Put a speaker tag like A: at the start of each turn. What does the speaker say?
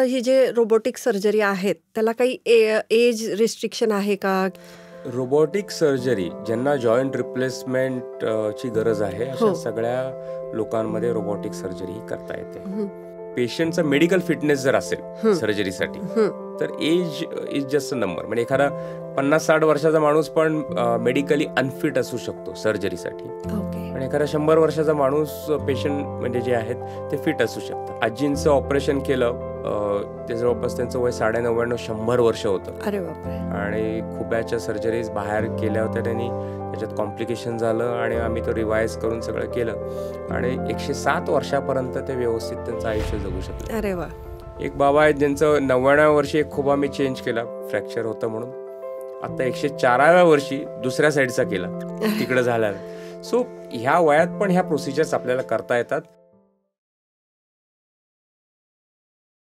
A: ही जे robotic surgery आहेत त्याला काही एज रिस्ट्रिक्शन आहे का?
B: रोबोटिक सर्जरी ज्यांना जॉईंट रिप्लेसमेंट ची गरज आहे अशा सगळ्या लोकांमध्ये रोबोटिक सर्जरी करता येते. पेशंटचा मेडिकल फिटनेस जर असेल सर्जरीसाठी तर age is just a number. म्हणजे एखादा 50-60 वर्षाचा माणूस पण मेडिकली अनफिट असू शकतो सर्जरीसाठी आणि एखादा 100 वर्षाचा माणूस पेशंट म्हणजे जे आहेत ते फिट असू शकतात. आजींचं ऑपरेशन केलं ते जवळपास त्यांचं वय 99-100 वर्ष होतं.
A: अरे बापरे.
B: आणि खुप्याच्या सर्जरीज बाहेर केल्या होत्या त्यांनी. त्याच्यात कॉम्प्लिकेशन झालं आणि आम्ही तो रिवाईज करून सगळं केलं आणि 107 वर्षापर्यंत ते व्यवस्थित त्यांचं आयुष्य जगू शकले.
A: अरे वा.
B: एक बाबा आहेत ज्यांचं 99व्या वर्षी एक खुबा मी चेंज केला, फ्रॅक्चर होतं म्हणून. आता 104व्या वर्षी दुसऱ्या साईडचा केला, तिकडं झाला. सो ह्या वयात पण ह्या प्रोसिजर्स आपल्याला करता येतात.